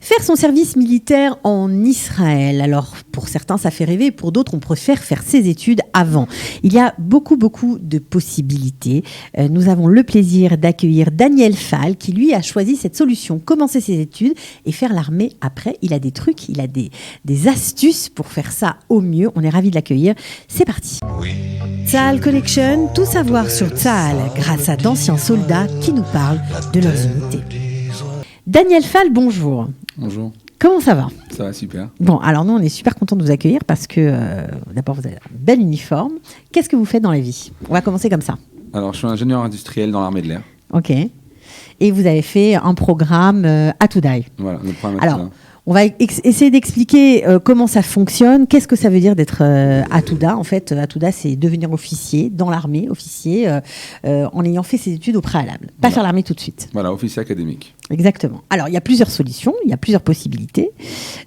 Faire son service militaire en Israël. Alors, pour certains, ça fait rêver. Pour d'autres, on préfère faire ses études avant. Il y a beaucoup de possibilités. Nous avons le plaisir d'accueillir Daniel Fall, qui lui a choisi cette solution. Commencer ses études et faire l'armée après. Il a des trucs, il a des astuces pour faire ça au mieux. On est ravis de l'accueillir. C'est parti. Tzahal Connection, tout savoir sur Tzahal grâce à d'anciens soldats qui nous parlent de leurs unités. Daniel Fall, bonjour. Bonjour. Comment ça va ? Ça va super. Bon, alors nous, on est super contents de vous accueillir parce que d'abord, vous avez un bel uniforme. Qu'est-ce que vous faites dans la vie ? On va commencer comme ça. Alors, je suis ingénieur industriel dans l'armée de l'air. Ok. Et vous avez fait un programme Atoudaï. Voilà, le programme Alors, Atouda. on va essayer d'expliquer comment ça fonctionne. Qu'est-ce que ça veut dire d'être Atouda ? En fait, Atouda, c'est devenir officier dans l'armée, officier en ayant fait ses études au préalable. Pas faire l'armée tout de suite. Voilà, officier académique. Exactement. Alors, il y a plusieurs solutions, il y a plusieurs possibilités.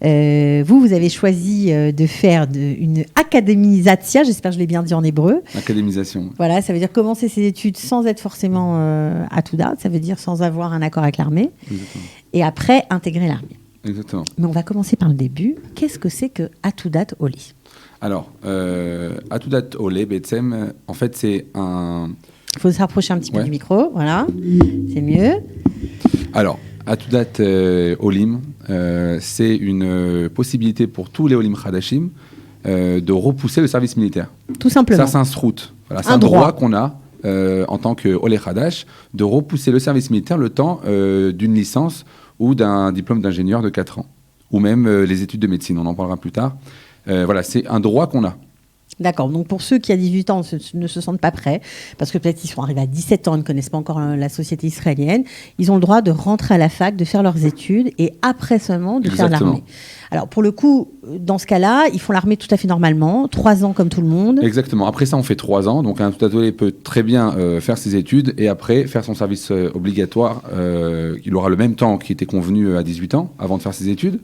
Vous avez choisi de faire une académisation, j'espère que je l'ai bien dit en hébreu. Académisation. Voilà, ça veut dire commencer ses études sans être forcément Atouda, ça veut dire sans avoir un accord avec l'armée. Exactement. Et après, intégrer l'armée. Exactement. Mais on va commencer par le début. Qu'est-ce que c'est que Atoudat Oli ? Alors, Atoudat Olé, Betsem, en fait, c'est un... Il faut se rapprocher un petit peu du micro, voilà, c'est mieux. Alors, Atoudat Olim, c'est une possibilité pour tous les Olim Khadashim de repousser le service militaire. Tout simplement. Ça, c'est un srout. Voilà, c'est un droit qu'on a en tant que Olé Khadash de repousser le service militaire le temps d'une licence ou d'un diplôme d'ingénieur de 4 ans, ou même les études de médecine, on en parlera plus tard. Voilà, c'est un droit qu'on a. D'accord, donc pour ceux qui à 18 ans ne se sentent pas prêts, parce que peut-être ils sont arrivés à 17 ans, ils ne connaissent pas encore la société israélienne, ils ont le droit de rentrer à la fac, de faire leurs études, et après seulement de faire l'armée. Alors pour le coup, dans ce cas-là, ils font l'armée tout à fait normalement, 3 ans comme tout le monde. Exactement, après ça on fait 3 ans, donc un Atoudat peut très bien faire ses études, et après faire son service obligatoire. Il aura le même temps qui était convenu à 18 ans, avant de faire ses études.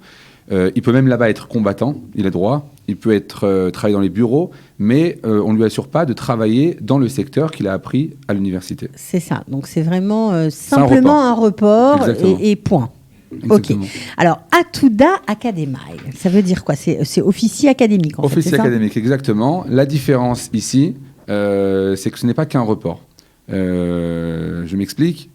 Il peut même là-bas être combattant, il a droit. Il peut être travailler dans les bureaux, mais on ne lui assure pas de travailler dans le secteur qu'il a appris à l'université. C'est ça, donc c'est vraiment simplement un report et point. Exactement. Ok. Alors, Atouda Académie, ça veut dire quoi ? C'est officier académique en fait, officier académique, exactement. La différence ici, c'est que ce n'est pas qu'un report. Je m'explique.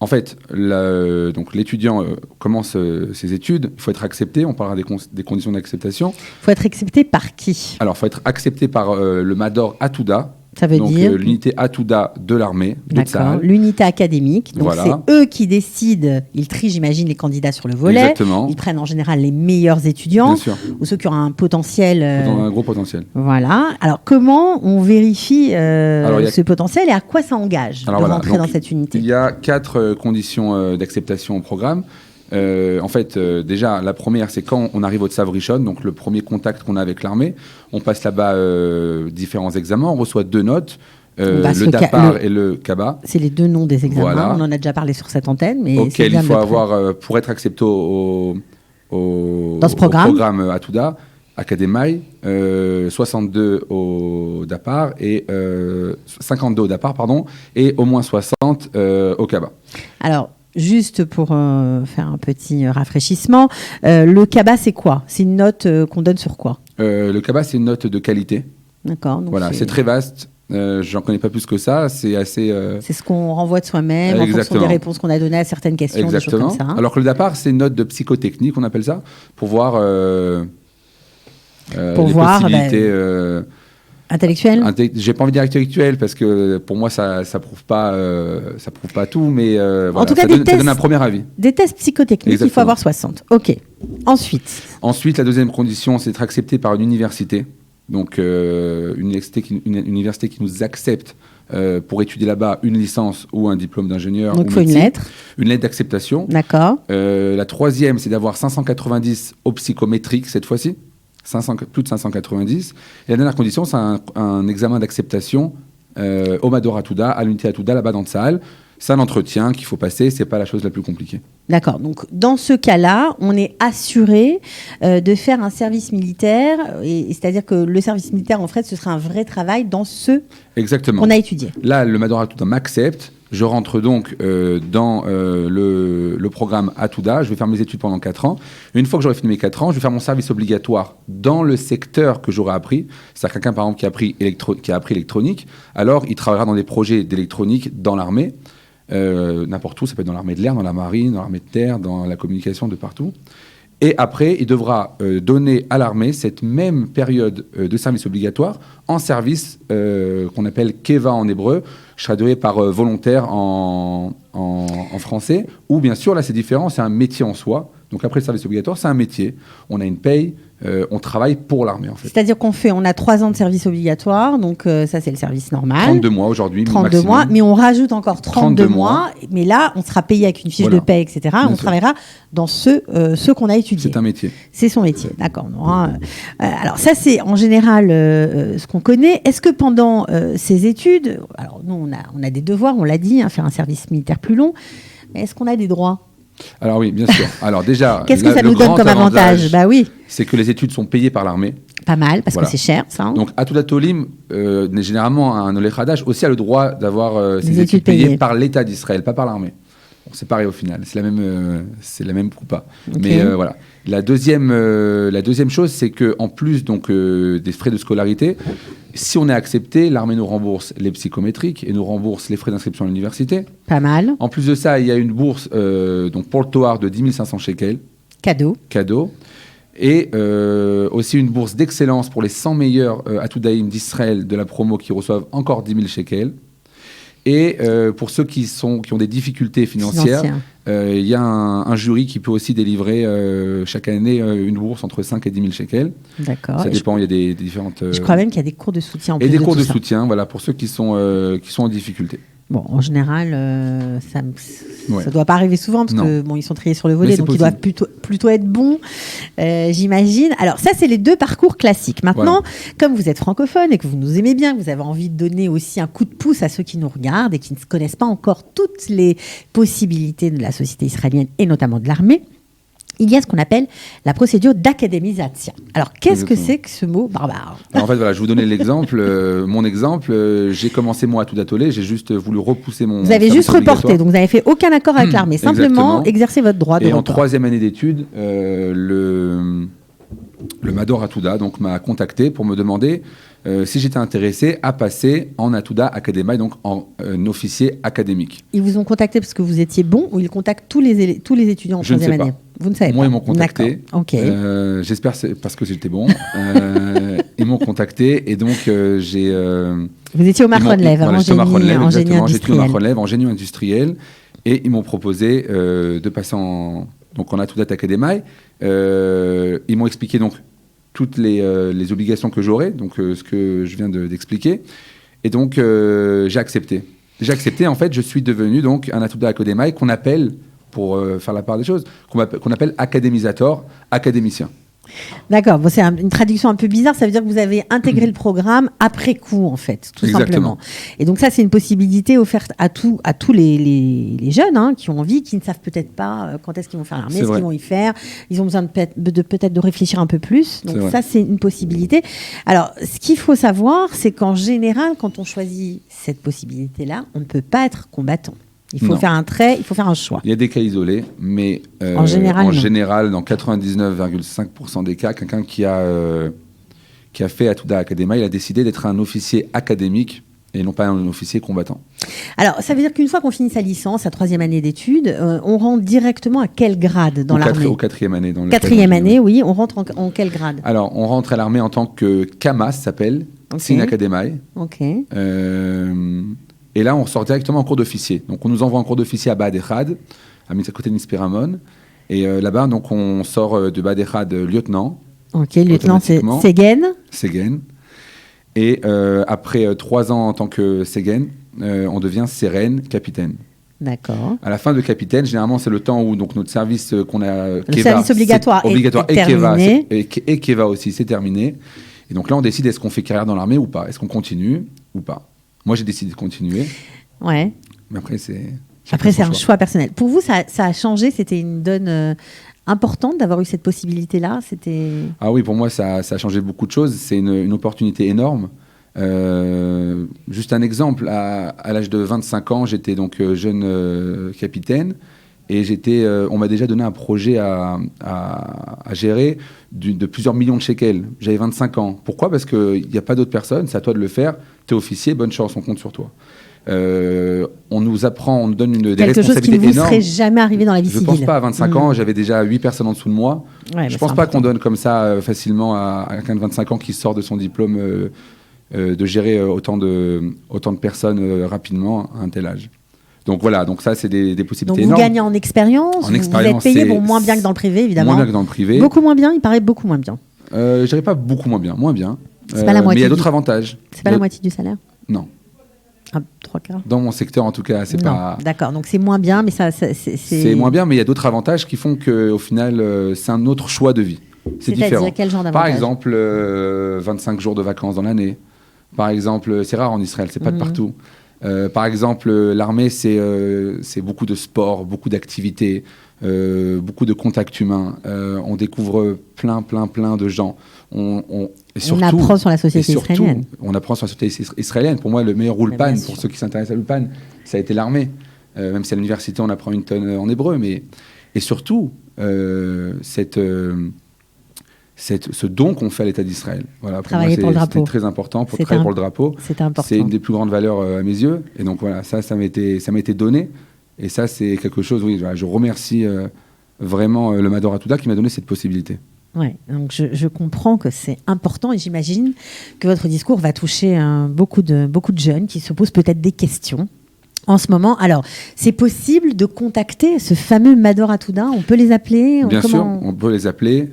En fait, donc l'étudiant commence ses études, il faut être accepté, on parlera des conditions d'acceptation. Il faut être accepté par qui ? Alors, il faut être accepté par le Mador Atouda, ça veut dire l'unité Atouda de l'armée de Tzahal. L'unité académique, donc voilà. C'est eux qui décident, ils trient j'imagine les candidats sur le volet. Exactement. Ils prennent en général les meilleurs étudiants, bien sûr. Ou ceux qui ont un potentiel... un gros potentiel. Voilà, alors comment on vérifie ce potentiel et à quoi ça engage de rentrer dans cette unité ? Il y a 4 conditions d'acceptation au programme. En fait, déjà, la première, c'est quand on arrive au Tsav Rishon, donc le premier contact qu'on a avec l'armée. On passe là-bas différents examens, on reçoit 2 notes, le Dapar et le Kaba. C'est les 2 noms des examens, voilà. On en a déjà parlé sur cette antenne. Mais auquel il faut avoir, pour être accepté dans ce programme Atouda, Académie, 62 au Dapar et 52 au Dapar, pardon, et au moins 60 au Kaba. Alors, juste pour faire un petit rafraîchissement, le Kaba, c'est quoi ? C'est une note qu'on donne sur quoi ? Le Kaba, c'est une note de qualité. D'accord. Donc voilà, c'est très vaste. J'en connais pas plus que ça. C'est assez. C'est ce qu'on renvoie de soi-même en fonction des réponses qu'on a données à certaines questions. Exactement. Des choses comme ça. Alors que le Dapar, c'est une note de psychotechnique, on appelle ça, pour voir les possibilités. Intellectuel ? J'ai pas envie de dire intellectuel parce que pour moi ça prouve pas tout, mais en tout cas, ça donne un premier avis. Des tests psychotechniques, exactement. Il faut avoir 60. Ok. Ensuite, la deuxième condition, c'est d'être accepté par une université. Donc une université qui nous accepte pour étudier là-bas une licence ou un diplôme d'ingénieur. Donc il faut une lettre. Une lettre d'acceptation. D'accord. La troisième, c'est d'avoir 590 au psychométrique cette fois-ci. Plus de 590. Et la dernière condition, c'est un examen d'acceptation au Mador Atouda, à l'unité Atouda, là-bas dans Tzahal. C'est un entretien qu'il faut passer, c'est pas la chose la plus compliquée. D'accord. Donc, dans ce cas-là, on est assuré de faire un service militaire, c'est-à-dire que le service militaire, en fait, ce sera un vrai travail dans ce Exactement. qu'on a étudié. Là, le Mador Atouda m'accepte. Je rentre donc dans le programme Atouda. Je vais faire mes études pendant 4 ans. Une fois que j'aurai fini mes 4 ans, je vais faire mon service obligatoire dans le secteur que j'aurai appris. C'est-à-dire quelqu'un, par exemple, qui a appris électronique, alors il travaillera dans des projets d'électronique dans l'armée, n'importe où. Ça peut être dans l'armée de l'air, dans la marine, dans l'armée de terre, dans la communication, de partout. Et après, il devra donner à l'armée cette même période de service obligatoire en service qu'on appelle Keva en hébreu. Je traduirai par volontaire en français. Ou bien sûr, là c'est différent, c'est un métier en soi. Donc après le service obligatoire, c'est un métier. On a une paye, on travaille pour l'armée en fait. C'est-à-dire on a 3 ans de service obligatoire, donc ça c'est le service normal. 32 mois aujourd'hui, 32 maximum. mois, mais on rajoute encore 32 mois. Mais là, on sera payé avec une fiche de paie, etc. Bien on sûr. Travaillera dans ceux qu'on a étudiés. C'est un métier. C'est son métier, d'accord. On aura, alors ça c'est en général ce qu'on connaît. Est-ce que pendant ces études, alors nous on a des devoirs, on l'a dit, faire un service militaire plus long, mais est-ce qu'on a des droits ? Alors oui, bien sûr. Alors déjà, qu'est-ce que ça nous donne comme avantage ? Bah oui. C'est que les études sont payées par l'armée. Pas mal, parce Voilà. que c'est cher, ça. Hein. Donc, Atouda Tolim, généralement, un Oleh Hadash aussi a le droit d'avoir ses Des études études payées payées par l'État d'Israël, pas par l'armée. Bon, c'est pareil au final, c'est la même coupa. Okay. Mais voilà. La deuxième chose, c'est qu'en plus donc, des frais de scolarité, si on est accepté, l'armée nous rembourse les psychométriques et nous rembourse les frais d'inscription à l'université. Pas mal. En plus de ça, il y a une bourse donc pour le Toar de 10 500 shekels. Cadeau. Et aussi une bourse d'excellence pour les 100 meilleurs Atoudaïm d'Israël de la promo qui reçoivent encore 10 000 shekels. Et pour ceux qui ont des difficultés financières, il y a un jury qui peut aussi délivrer chaque année une bourse entre 5 et 10 000 shekels. D'accord. Ça dépend, il y a des différentes... Je crois même qu'il y a des cours de soutien en plus. Et des cours de ça. soutien, voilà, pour ceux qui sont en difficulté. Bon, en général, ça Ouais. ne doit pas arriver souvent parce que bon, ils sont triés sur le volet, donc possible. ils doivent plutôt être bons, j'imagine. Alors ça, c'est les 2 parcours classiques. Maintenant, comme vous êtes francophone et que vous nous aimez bien, que vous avez envie de donner aussi un coup de pouce à ceux qui nous regardent et qui ne connaissent pas encore toutes les possibilités de la société israélienne et notamment de l'armée, il y a ce qu'on appelle la procédure d'académisation. Alors, qu'est-ce que c'est que ce mot barbare ? Alors, en fait, voilà, je vous donnais l'exemple. Mon exemple, j'ai commencé mon Atouda Tolé, j'ai juste voulu repousser mon... Vous avez juste reporté, donc vous n'avez fait aucun accord avec l'armée, simplement exercer votre droit de report. Et en 3e année d'études, le Mador Atouda donc, m'a contacté pour me demander si j'étais intéressé à passer en Atouda Académie, donc en officier académique. Ils vous ont contacté parce que vous étiez bon ou ils contactent tous les étudiants en 3e année ? Vous ne savez pas. Moi, ils m'ont contacté. Okay. J'espère c'est parce que j'étais bon. Ils m'ont contacté et donc j'ai... Vous étiez au Mahronlev, en génie industriel. J'étais au Mahronlev, en génie industriel. Et ils m'ont proposé de passer en Atouda Académie. Ils m'ont expliqué donc toutes les obligations que j'aurais, donc ce que je viens d'expliquer. Et donc, j'ai accepté. En fait, je suis devenu donc un Atouda Académie qu'on appelle, pour faire la part des choses, qu'on appelle académisateur, académicien. D'accord, bon, c'est une traduction un peu bizarre, ça veut dire que vous avez intégré le programme après coup, en fait, tout simplement. Et donc ça, c'est une possibilité offerte à tous les jeunes qui ont envie, qui ne savent peut-être pas quand est-ce qu'ils vont faire l'armée, ce qu'ils vont y faire. Ils ont besoin peut-être de réfléchir un peu plus. Donc ça, c'est une possibilité. Alors, ce qu'il faut savoir, c'est qu'en général, quand on choisit cette possibilité-là, on ne peut pas être combattant. Il faut faire un trait, il faut faire un choix. Il y a des cas isolés, mais en général, dans 99,5% des cas, quelqu'un qui a fait Atouda Académie, il a décidé d'être un officier académique et non pas un officier combattant. Alors, ça veut dire qu'une fois qu'on finit sa licence, sa 3e année d'études, on rentre directement à quel grade dans l'armée ? Au 4e année. Dans 4e année, oui. On rentre en quel grade ? Alors, on rentre à l'armée en tant que Kamas, s'appelle. C'est une académie. Ok. Et là, on sort directement en cours d'officier. Donc, on nous envoie en cours d'officier à Bad Echad, à côté de Mispiramon. Et là-bas, donc, on sort de Bad Echad lieutenant. Ok, lieutenant, c'est Segen. Segen. Et après 3 ans en tant que Segen, on devient Seren, capitaine. D'accord. À la fin de capitaine, généralement, c'est le temps où donc, notre service qu'on a... Le service obligatoire est terminé. Et Keva aussi, c'est terminé. Et donc là, on décide est-ce qu'on fait carrière dans l'armée ou pas ? Est-ce qu'on continue ou pas ? Moi, j'ai décidé de continuer. Ouais. Mais après, c'est un choix personnel. Pour vous, ça a changé ? C'était une donne importante d'avoir eu cette possibilité-là ? Ah oui, pour moi, ça a changé beaucoup de choses. C'est une opportunité énorme. Juste un exemple, à l'âge de 25 ans, j'étais donc jeune capitaine et on m'a déjà donné un projet à gérer de plusieurs millions de shekels. J'avais 25 ans. Pourquoi ? Parce qu'il n'y a pas d'autres personnes, c'est à toi de le faire. Tu es officier, bonne chance, on compte sur toi. On nous apprend, on nous donne des responsabilités énormes. Quelque chose qui ne vous serait jamais arrivé dans la vie civile. Je ne pense pas, à 25 ans, j'avais déjà 8 personnes en dessous de moi. Ouais, je ne pense pas qu'on donne comme ça facilement à quelqu'un de 25 ans qui sort de son diplôme de gérer autant de personnes rapidement à un tel âge. Donc voilà, donc ça c'est des possibilités énormes. Donc vous gagnez en expérience, vous êtes payé moins bien que dans le privé évidemment. Moins bien que dans le privé. Beaucoup moins bien, il paraît beaucoup moins bien. Je dirais pas beaucoup moins bien, moins bien. C'est pas la moitié. Mais il y a d'autres avantages. C'est pas la moitié du salaire ? Non. Ah, 3/4 ? Dans mon secteur en tout cas, c'est pas... D'accord, donc c'est moins bien, mais c'est moins bien, mais il y a d'autres avantages qui font qu'au final, c'est un autre choix de vie. C'est différent. Quel genre d'avantage ? Par exemple, 25 jours de vacances dans l'année. Par exemple, c'est rare en Israël, c'est pas de partout. Par exemple, l'armée, c'est beaucoup de sport, beaucoup d'activités, beaucoup de contacts humains. On découvre plein de gens. Et surtout, on apprend sur la société israélienne. On apprend sur la société israélienne. Pour moi, le meilleur Ulpan, pour ceux qui s'intéressent à l'Ulpan, ça a été l'armée. Même si à l'université, on apprend une tonne en hébreu. Et surtout, ce don qu'on fait à l'État d'Israël. Voilà, pour moi, c'était très important pour travailler pour le drapeau. C'est une des plus grandes valeurs à mes yeux. Et donc voilà, ça m'a été donné. Et ça, c'est quelque chose, oui, je remercie vraiment le Mador Atouda qui m'a donné cette possibilité. Ouais, donc je comprends que c'est important et j'imagine que votre discours va toucher beaucoup de jeunes qui se posent peut-être des questions en ce moment. Alors, c'est possible de contacter ce fameux Mador Atouda ? On peut les appeler ? Bien sûr, on peut les appeler.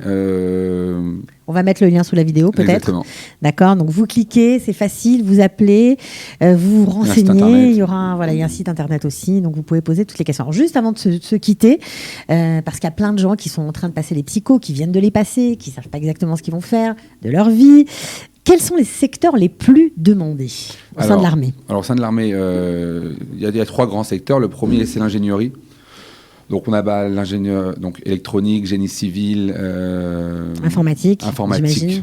On va mettre le lien sous la vidéo, peut-être. Exactement. D'accord, donc vous cliquez, c'est facile, vous appelez, vous vous renseignez. Il y a un site internet aussi, donc vous pouvez poser toutes les questions. Alors, juste avant de se quitter, parce qu'il y a plein de gens qui sont en train de passer les psychos, qui viennent de les passer, qui ne savent pas exactement ce qu'ils vont faire de leur vie. Quels sont les secteurs les plus demandés au sein de l'armée ? Alors, au sein de l'armée, il y a 3 grands secteurs. Le premier, c'est l'ingénierie. Donc, on a l'ingénieur électronique, génie civil, informatique,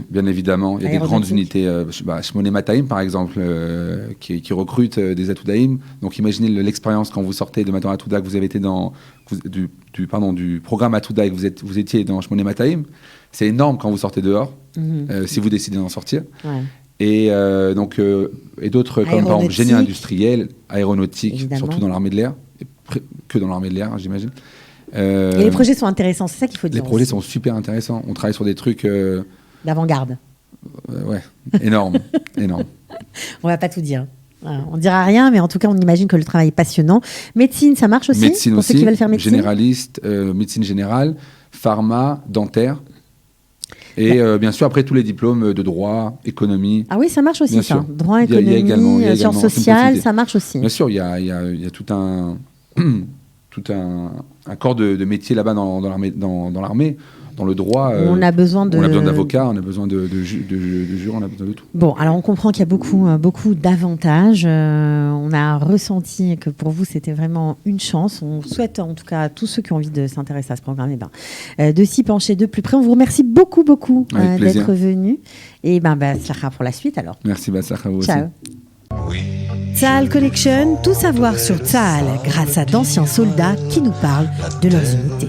bien évidemment. Il y a des grandes unités. Shmoné Mataim, par exemple, qui recrutent des Atoudaïm. Donc, imaginez l'expérience quand vous sortez de Mador Atouda, que vous avez été du programme Atouda et que vous étiez dans Shmoné Mataim. C'est énorme quand vous sortez dehors, si vous décidez d'en sortir. Ouais. Et d'autres comme par exemple génie industriel, aéronautique, évidemment. Surtout dans l'armée de l'air, que dans l'armée de l'air, j'imagine. Et les projets sont intéressants, c'est ça qu'il faut dire. Les projets sont super intéressants. On travaille sur des trucs d'avant-garde. Ouais, énorme. On va pas tout dire. On dira rien, mais en tout cas, on imagine que le travail est passionnant. Médecine, ça marche aussi. Médecine pour aussi. Ceux qui veulent faire médecine. Généraliste, médecine générale, pharma, dentaire. Et bien sûr, après, tous les diplômes de droit, économie. Ah oui, ça marche aussi, ça. Droit, économie, sciences sociales, ça marche aussi. Bien sûr, il y a tout un corps de métier là-bas dans l'armée, dans le droit. On a besoin d'avocats, on a besoin de jurors, on a besoin de tout. Bon, alors on comprend qu'il y a beaucoup d'avantages. On a ressenti que pour vous, c'était vraiment une chance. On souhaite en tout cas à tous ceux qui ont envie de s'intéresser à ce programme de s'y pencher de plus près. On vous remercie beaucoup d'être venus. Et Batzlacha pour la suite alors. Merci Batzlacha vous aussi. Ciao. Tzahal Connection, tout savoir sur Tzahal grâce à d'anciens soldats qui nous parlent de leurs unités.